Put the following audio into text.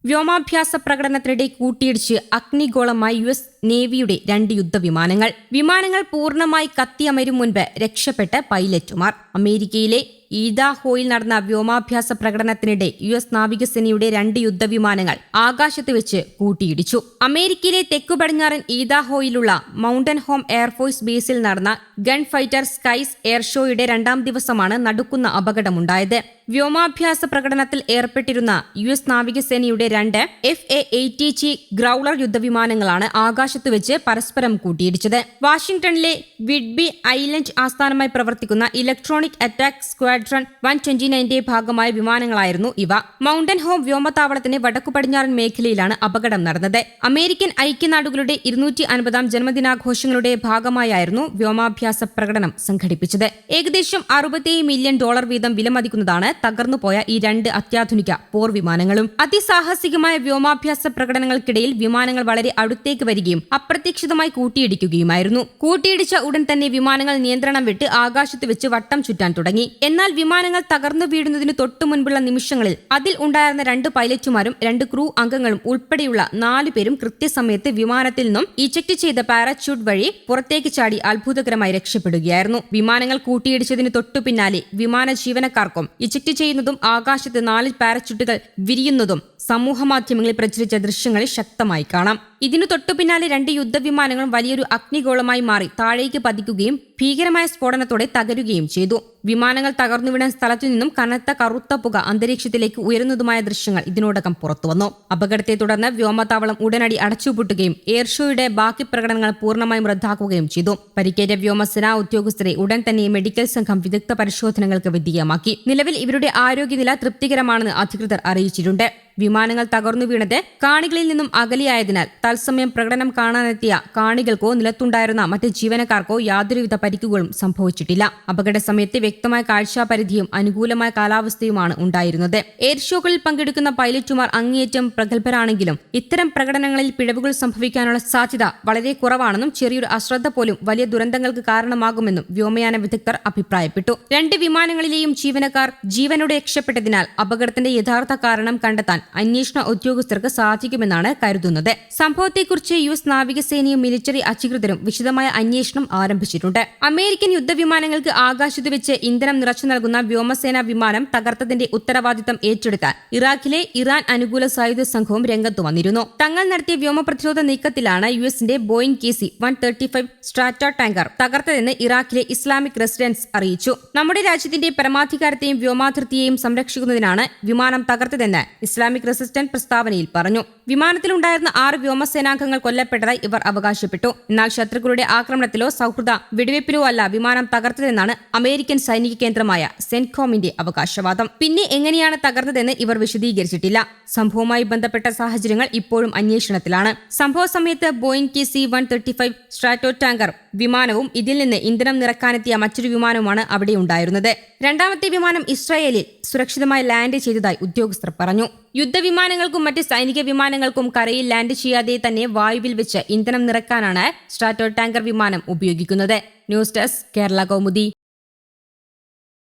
വ്യോമാഭ്യാസ പ്രകടനത്തിനിടെ കൂട്ടിയിടിച്ച് അഗ്നിഗോളമായി U S നേവിയുടെ 2 യുദ്ധവിമാനങ്ങൾ. വിമാനങ്ങൾ പൂർണ്ണമായി കത്തിയമരും മുൻപ് രക്ഷപ്പെട്ട് പൈലറ്റുമാർ. അമേരിക്കയിലെ ഈദാഹോയിൽ നടന്ന വ്യോമാഭ്യാസ പ്രകടനത്തിനിടെ യു എസ് നാവികസേനയുടെ 2 യുദ്ധവിമാനങ്ങൾ ആകാശത്ത് വെച്ച് കൂട്ടിയിടിച്ചു. അമേരിക്കയിലെ തെക്കു പടിഞ്ഞാറൻ ഈദാഹോയിലുള്ള മൗണ്ടൻ ഹോം എയർഫോഴ്സ് ബേസിൽ നടന്ന ഗൺ ഫൈറ്റർ സ്കൈസ് എയർ ഷോയുടെ 2ാം ദിവസമാണ് നടുക്കുന്ന അപകടമുണ്ടായത്. വ്യോമാഭ്യാസ പ്രകടനത്തിൽ ഏർപ്പെട്ടിരുന്ന യു എസ് നാവികസേനയുടെ 2 FA-80G ഗ്രൌളർ യുദ്ധവിമാനങ്ങളാണ് ആകാശത്ത് വെച്ച് പരസ്പരം കൂട്ടിയിടിച്ചത്. വാഷിംഗ്ടണിലെ വിഡ്ബി ഐലൻഡ് ആസ്ഥാനമായി പ്രവർത്തിക്കുന്ന ഇലക്ട്രോണിക് അറ്റാക്ക് സ്ക്വാഡ്രൺ 129ന്റെ ഭാഗമായ വിമാനങ്ങളായിരുന്നു ഇവ. മൗണ്ടൻ ഹോം വ്യോമതാവളത്തിന് വടക്കു പടിഞ്ഞാറൻ മേഖലയിലാണ് അപകടം നടന്നത്. അമേരിക്കൻ ഐക്യനാടുകളുടെ 250ാം ജന്മദിനാഘോഷങ്ങളുടെ ഭാഗമായായിരുന്നു വ്യോമാഭ്യാസ പ്രകടനം സംഘടിപ്പിച്ചത്. ഏകദേശം $67 മില്യൺ വീതം വിലമതിക്കുന്നതാണ് തകർന്നുപോയ ഈ 2 അത്യാധുനിക പോർവിമാനങ്ങളും. അതിസാഹസികമായ വ്യോമാഭ്യാസ പ്രകടനങ്ങൾക്കിടയിൽ വിമാനങ്ങൾ വളരെ അടുത്തേക്ക് വരികയും അപ്രതീക്ഷിതമായി കൂട്ടിയിടിക്കുകയുമായിരുന്നു. കൂട്ടിയിടിച്ച ഉടൻ തന്നെ വിമാനങ്ങൾ നിയന്ത്രണം വിട്ട് ആകാശത്ത് വെച്ച് വട്ടം ചുറ്റാൻ തുടങ്ങി. എന്നാൽ വിമാനങ്ങൾ തകർന്നു വീഴുന്നതിന് തൊട്ടു മുൻപുള്ള നിമിഷങ്ങളിൽ അതിൽ ഉണ്ടായിരുന്ന 2 പൈലറ്റുമാരും 2 ക്രൂ അംഗങ്ങളും ഉൾപ്പെടെയുള്ള 4 പേരും കൃത്യസമയത്ത് വിമാനത്തിൽ നിന്നും ഇജക്ട് ചെയ്ത പാരച്യൂട്ട് വഴി പുറത്തേക്ക് ചാടി അത്ഭുതകരമായി രക്ഷപ്പെടുകയായിരുന്നു. വിമാനങ്ങൾ കൂട്ടിയിടിച്ചതിന് തൊട്ടു പിന്നാലെ വിമാന ജീവനക്കാർക്കും ഇജക്ട് ചെയ്യുന്നതും ആകാശത്ത് 4 പാരച്യൂട്ടുകൾ വിരിയുന്നതും സമൂഹമാധ്യമങ്ങളിൽ പ്രചരിച്ച ദൃശ്യങ്ങളിൽ ശക്തമായി കാണാം. ഇതിനു തൊട്ടു പിന്നാലെ 2 യുദ്ധവിമാനങ്ങളും വലിയൊരു അഗ്നിഗോളമായി മാറി താഴേക്ക് പതിക്കുകയും ഭീകരമായ സ്ഫോടനത്തോടെ തകരുകയും ചെയ്തു. വിമാനങ്ങൾ തകർന്നുവിടാൻ സ്ഥലത്തു നിന്നും കനത്ത കറുത്ത പുക അന്തരീക്ഷത്തിലേക്ക് ഉയരുന്നതുമായ ദൃശ്യങ്ങൾ ഇതിനോടകം പുറത്തുവന്നു. അപകടത്തെ തുടർന്ന് വ്യോമതാവളം ഉടനടി അടച്ചുപൂട്ടുകയും എയർ ഷോയുടെ ബാക്കി പ്രകടനങ്ങൾ പൂർണ്ണമായും റദ്ദാക്കുകയും ചെയ്തു. പരിക്കേറ്റ വ്യോമസേനാ ഉദ്യോഗസ്ഥരെ ഉടൻ തന്നെ മെഡിക്കൽ സംഘം വിദഗ്ധ പരിശോധനകൾക്ക് വിധേയമാക്കി. നിലവിൽ ഇവരുടെ ആരോഗ്യനില തൃപ്തികരമാണെന്ന് അധികൃതർ അറിയിച്ചിട്ടുണ്ട്. വിമാനങ്ങൾ തകർന്നു വീണത് കാണികളിൽ നിന്നും അകലെയായതിനാൽ തത്സമയം പ്രകടനം കാണാനെത്തിയ കാണികൾക്കോ നിലത്തുണ്ടായിരുന്ന മറ്റ് ജീവനക്കാർക്കോ യാതൊരുവിധ പരിക്കുകളും സംഭവിച്ചിട്ടില്ല. അപകട സമയത്ത് വ്യക്തമായ കാഴ്ചാപരിധിയും അനുകൂലമായ കാലാവസ്ഥയുമാണ് ഉണ്ടായിരുന്നത്. എയർ ഷോകളിൽ പങ്കെടുക്കുന്ന പൈലറ്റുമാർ അങ്ങേയറ്റം പ്രഗത്ഭരാണെങ്കിലും ഇത്തരം പ്രകടനങ്ങളിൽ പിഴവുകൾ സംഭവിക്കാനുള്ള സാധ്യത വളരെ കുറവാണെന്നും ചെറിയൊരു അശ്രദ്ധ പോലും വലിയ ദുരന്തങ്ങൾക്ക് കാരണമാകുമെന്നും വ്യോമയാന വിദഗ്ധർ അഭിപ്രായപ്പെട്ടു. 2 വിമാനങ്ങളിലെയും ജീവനക്കാർ ജീവനോടെ രക്ഷപ്പെട്ടതിനാൽ അപകടത്തിന്റെ യഥാർത്ഥ കാരണം കണ്ടെത്താൻ അന്വേഷണ ഉദ്യോഗസ്ഥർക്ക് സാധിക്കുമെന്നാണ് കരുതുന്നത്. സംഭവത്തെക്കുറിച്ച് യു എസ് നാവികസേനയും മിലിറ്ററി അധികൃതരും വിശദമായ അന്വേഷണം ആരംഭിച്ചിട്ടുണ്ട്. അമേരിക്കൻ യുദ്ധവിമാനങ്ങൾക്ക് ആകാശത്ത് വെച്ച് ഇന്ധനം നിറച്ചു നൽകുന്ന വ്യോമസേനാ വിമാനം തകർത്തതിന്റെ ഉത്തരവാദിത്തം ഏറ്റെടുക്കാൻ ഇറാഖിലെ ഇറാൻ അനുകൂല സായുധ സംഘവും രംഗത്തു വന്നിരുന്നു. തങ്ങൾ നടത്തിയ വ്യോമപ്രതിരോധ നീക്കത്തിലാണ് യു എസിന്റെ ബോയിങ് KC-135 സ്ട്രാറ്റ ടാങ്കർ തകർത്തതെന്ന് ഇറാഖിലെ ഇസ്ലാമിക് റെസിഡൻസ് അറിയിച്ചു. നമ്മുടെ രാജ്യത്തിന്റെ പരമാധികാരത്തെയും വ്യോമാതിർത്തിയെയും സംരക്ഷിക്കുന്നതിനാണ് വിമാനം തകർത്തതെന്ന് ഇസ്ലാമിക് റെസിസ്റ്റന്റ് പ്രസ്താവനയിൽ പറഞ്ഞു. വിമാനത്തിലുണ്ടായിരുന്ന 6 വ്യോമസേനാംഗങ്ങൾ കൊല്ലപ്പെട്ടതായി ഇവർ അവകാശപ്പെട്ടു. എന്നാൽ ശത്രുക്കളുടെ ആക്രമണത്തിലോ സൗഹൃദ വെടിവയ്പിലോ അല്ല വിമാനം തകർത്തതെന്നാണ് അമേരിക്കൻ സൈനിക കേന്ദ്രമായ സെന്റ്കോമിന്റെ അവകാശവാദം. പിന്നെ എങ്ങനെയാണ് തകർത്തതെന്ന് ഇവർ വിശദീകരിച്ചിട്ടില്ല. സംഭവവുമായി ബന്ധപ്പെട്ട സാഹചര്യങ്ങൾ ഇപ്പോഴും അന്വേഷണത്തിലാണ്. സംഭവ സമയത്ത് ബോയിങ് KC-135 സ്ട്രാറ്റോ ടാങ്കർ വിമാനവും ഇതിൽ നിന്ന് ഇന്ധനം നിറക്കാനെത്തിയ മറ്റൊരു വിമാനവുമാണ് അവിടെ ഉണ്ടായിരുന്നത്. 2ാമത്തെ വിമാനം ഇസ്രായേലിൽ സുരക്ഷിതമായി ലാൻഡ് ചെയ്തതായി ഉദ്യോഗസ്ഥർ പറഞ്ഞു. യുദ്ധവിമാനങ്ങൾക്കും മറ്റ് സൈനിക വിമാനങ്ങൾക്കും കരയിൽ ലാൻഡ് ചെയ്യാതെ തന്നെ വായുവിൽ വെച്ച് ഇന്ധനം നിറക്കാനാണ് സ്ട്രാറ്റോ ടാങ്കർ വിമാനം ഉപയോഗിക്കുന്നത്. News desk Kerala Kaumudi.